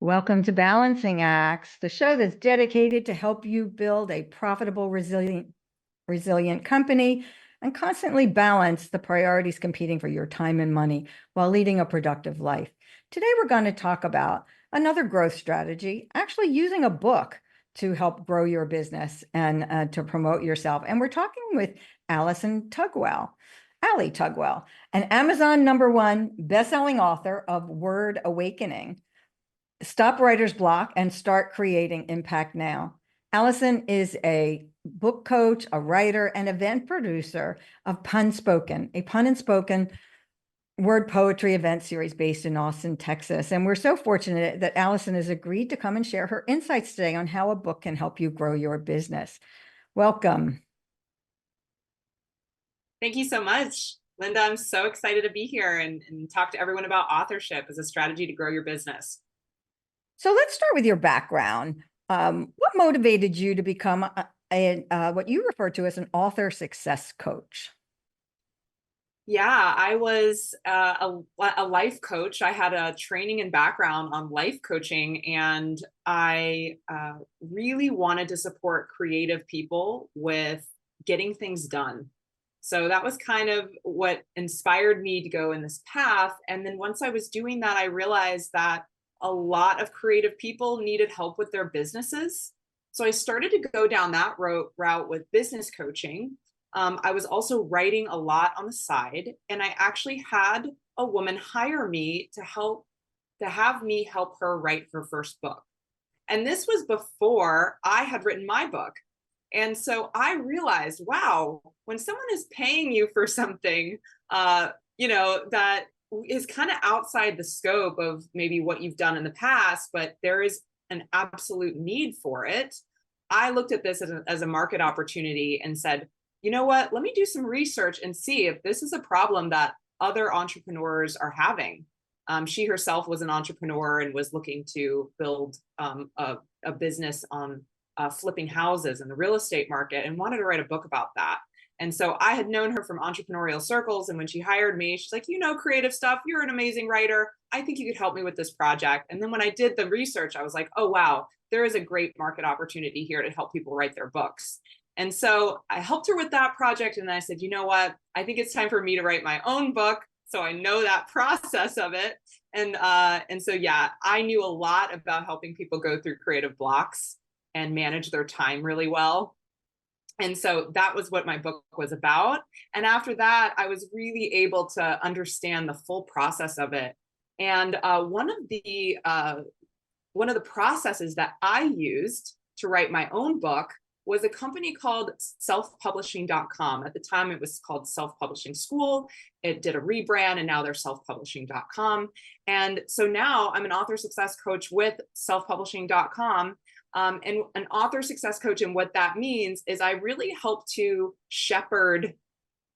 Welcome to Balancing Acts, the show that's dedicated to help you build a profitable, resilient company and constantly balance the priorities competing for your time and money while leading a productive life. Today, we're going to talk about another growth strategy, actually using a book to help grow your business and to promote yourself. And we're talking with Alison Tugwell. Allie Tugwell, an Amazon #1 best-selling author of Word Awakening. Stop writer's block and start creating impact now. Alison is a book coach, a writer, and event producer of Pun Spoken, a pun and spoken word poetry event series based in Austin, Texas. And we're so fortunate that Alison has agreed to come and share her insights today on how a book can help you grow your business. Welcome. Thank you so much, Linda. I'm so excited to be here and talk to everyone about authorship as a strategy to grow your business. So let's start with your background. What motivated you to become what you refer to as an author success coach? Yeah, I was a life coach. I had a training and background on life coaching, and I really wanted to support creative people with getting things done. So that was kind of what inspired me to go in this path. And then once I was doing that, I realized that a lot of creative people needed help with their businesses. So I started to go down that route with business coaching. I was also writing a lot on the side, and I actually had a woman hire me to have me help her write her first book. And this was before I had written my book. And so I realized, wow, when someone is paying you for something, that is kind of outside the scope of maybe what you've done in the past, but there is an absolute need for it. I looked at this as a market opportunity and said, you know what, let me do some research and see if this is a problem that other entrepreneurs are having. She herself was an entrepreneur and was looking to build a business on flipping houses in the real estate market and wanted to write a book about that. And so I had known her from entrepreneurial circles. And when she hired me, she's like, creative stuff. You're an amazing writer. I think you could help me with this project. And then when I did the research, I was like, oh, wow, there is a great market opportunity here to help people write their books. And so I helped her with that project. And then I said, you know what? I think it's time for me to write my own book. So I know that process of it. And so, yeah, I knew a lot about helping people go through creative blocks and manage their time really well. And so that was what my book was about. And after that, I was really able to understand the full process of it. And one of the processes that I used to write my own book was a company called selfpublishing.com. At the time, it was called Self Publishing School. It did a rebrand, and now they're selfpublishing.com. And so now I'm an author success coach with selfpublishing.com. And an author success coach, and what that means is I really help to shepherd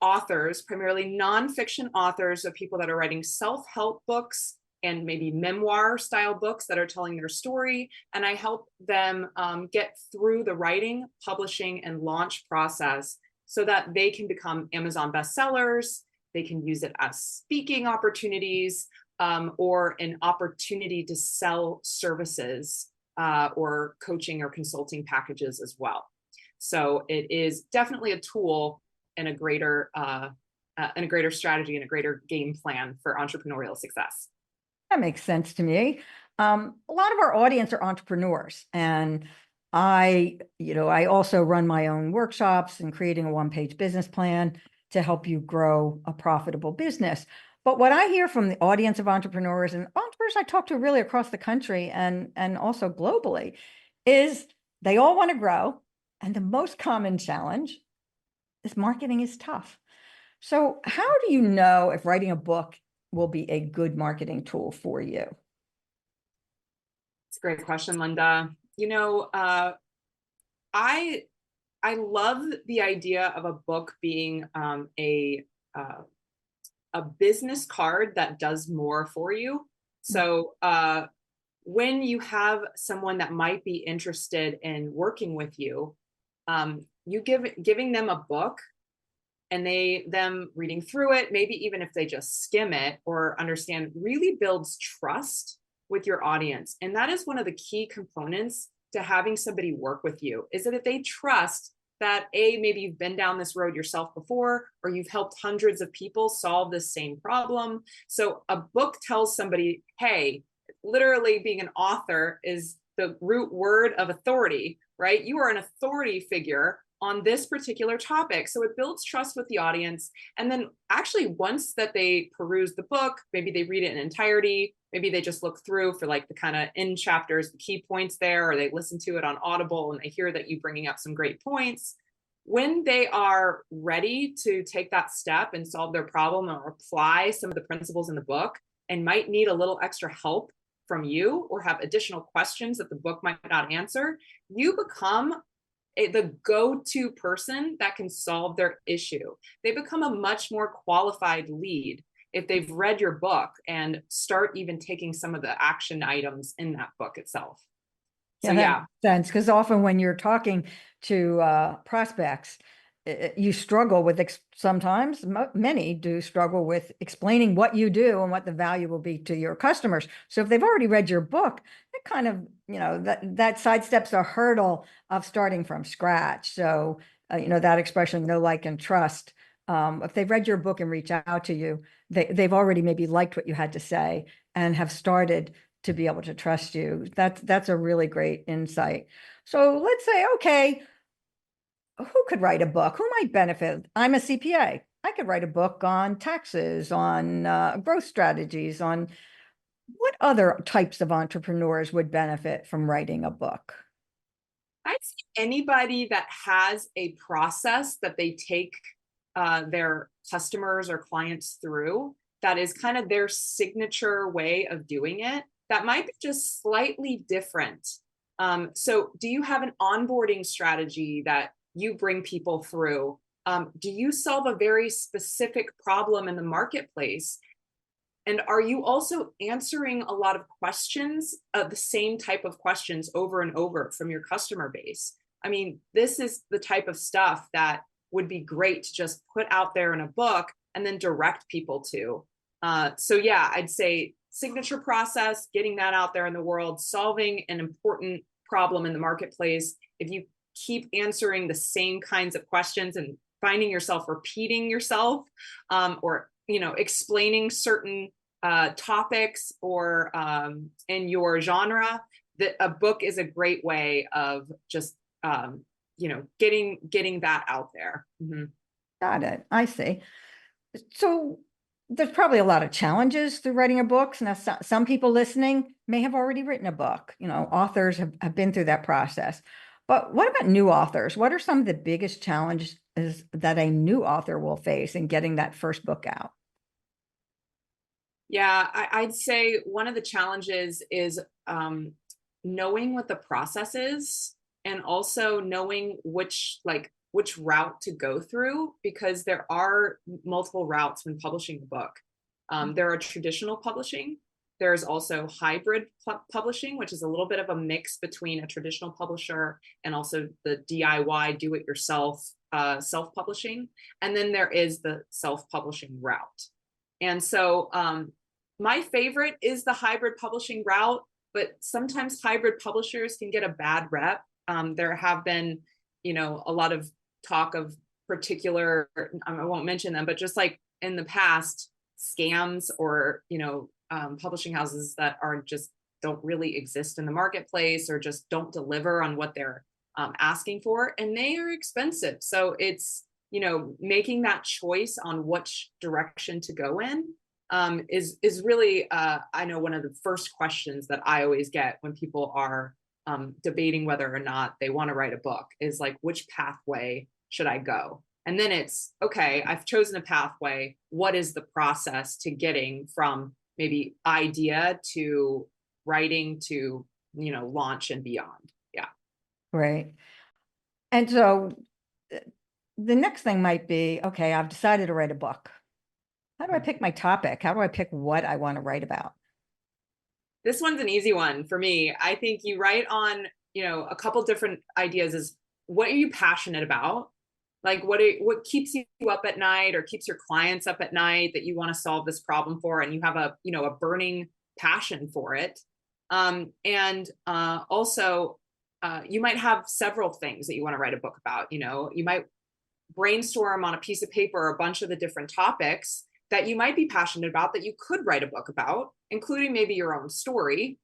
authors, primarily nonfiction authors, of people that are writing self-help books and maybe memoir style books that are telling their story. And I help them get through the writing, publishing, and launch process so that they can become Amazon bestsellers. They can use it as speaking opportunities or an opportunity to sell services or coaching or consulting packages as well. So it is definitely a tool and a greater strategy and a greater game plan for entrepreneurial success. That makes sense to me. A lot of our audience are entrepreneurs, and I also run my own workshops and creating a one-page business plan to help you grow a profitable business. But what I hear from the audience of entrepreneurs and entrepreneurs I talk to really across the country and also globally is they all want to grow. And the most common challenge is marketing is tough. So how do you know if writing a book will be a good marketing tool for you? It's a great question, Linda. I love the idea of a book being a business card that does more for you. So when you have someone that might be interested in working with you, giving them a book and them reading through it, maybe even if they just skim it or understand, really builds trust with your audience. And that is one of the key components to having somebody work with you, is that if they trust that maybe you've been down this road yourself before, or you've helped hundreds of people solve this same problem. So a book tells somebody, hey, literally being an author is the root word of authority, right? You are an authority figure on this particular topic. So it builds trust with the audience. And then actually once that they peruse the book, maybe they read it in entirety, maybe they just look through for like the kind of end chapters, the key points there, or they listen to it on Audible and they hear that you bringing up some great points. When they are ready to take that step and solve their problem or apply some of the principles in the book and might need a little extra help from you or have additional questions that the book might not answer, you become the go-to person that can solve their issue. They become a much more qualified lead if they've read your book and start even taking some of the action items in that book itself. So Yeah, that makes sense, because often when you're talking to prospects, you struggle with sometimes many do struggle with explaining what you do and what the value will be to your customers. So if they've already read your book, that kind of, that sidesteps a hurdle of starting from scratch. So that expression, know, like, and trust. If they've read your book and reach out to you, they've already maybe liked what you had to say and have started to be able to trust you. That's a really great insight. So let's say, okay, who could write a book? Who might benefit? I'm a CPA. I could write a book on taxes, on growth strategies, on what other types of entrepreneurs would benefit from writing a book? I'd say anybody that has a process that they take their customers or clients through, that is kind of their signature way of doing it, that might be just slightly different. So do you have an onboarding strategy that you bring people through? Do you solve a very specific problem in the marketplace? And are you also answering a lot of questions, the same type of questions over and over from your customer base? I mean, this is the type of stuff that would be great to just put out there in a book and then direct people to. So yeah, I'd say signature process, getting that out there in the world, solving an important problem in the marketplace. If you keep answering the same kinds of questions and finding yourself repeating yourself, or explaining certain topics or in your genre, that a book is a great way of just getting that out there. Mm-hmm. Got it. I see. So there's probably a lot of challenges through writing a book. Now, some people listening may have already written a book. Authors have been through that process. But what about new authors? What are some of the biggest challenges that a new author will face in getting that first book out? Yeah, I'd say one of the challenges is knowing what the process is, and also knowing which route to go through, because there are multiple routes when publishing a book. There are traditional publishing. There's also hybrid publishing, which is a little bit of a mix between a traditional publisher and also the DIY, do-it-yourself, self-publishing. And then there is the self-publishing route. And so my favorite is the hybrid publishing route, but sometimes hybrid publishers can get a bad rep. There have been, a lot of talk of particular, I won't mention them, but just like in the past, scams or, publishing houses that don't really exist in the marketplace, or just don't deliver on what they're asking for, and they are expensive. So it's, making that choice on which direction to go in is really, I know, one of the first questions that I always get when people are debating whether or not they want to write a book is like, which pathway should I go? And then it's, okay, I've chosen a pathway. What is the process to getting from maybe idea to writing to, launch and beyond? Yeah. Right. And so the next thing might be, okay, I've decided to write a book. How do I pick my topic? How do I pick what I want to write about? This one's an easy one for me. I think you write on, a couple different ideas. Is what are you passionate about? Like what keeps you up at night, or keeps your clients up at night, that you want to solve this problem for, and you have a burning passion for it. Also, you might have several things that you want to write a book about. You might brainstorm on a piece of paper a bunch of the different topics that you might be passionate about that you could write a book about, including maybe your own story.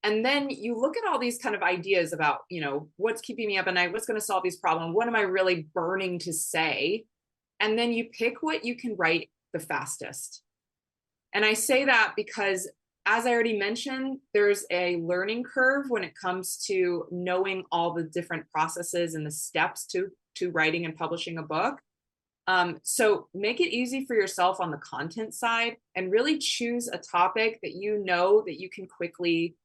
And then you look at all these kind of ideas about, what's keeping me up at night, what's going to solve these problems, what am I really burning to say? And then you pick what you can write the fastest. And I say that because, as I already mentioned, there's a learning curve when it comes to knowing all the different processes and the steps to writing and publishing a book. So make it easy for yourself on the content side and really choose a topic that you know that you can quickly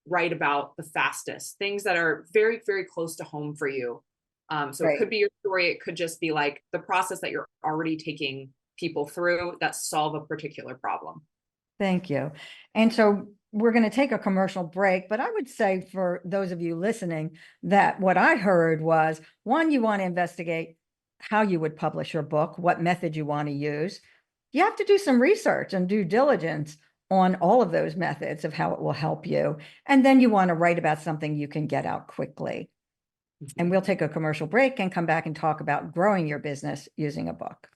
write about the fastest, things that are very, very close to home for you. So it could be your story. It could just be like the process that you're already taking people through that solve a particular problem. Thank you. And so we're going to take a commercial break, but I would say for those of you listening that what I heard was, one, you want to investigate how you would publish your book, what method you want to use. You have to do some research and due diligence on all of those methods of how it will help you. And then you want to write about something you can get out quickly. And we'll take a commercial break and come back and talk about growing your business using a book.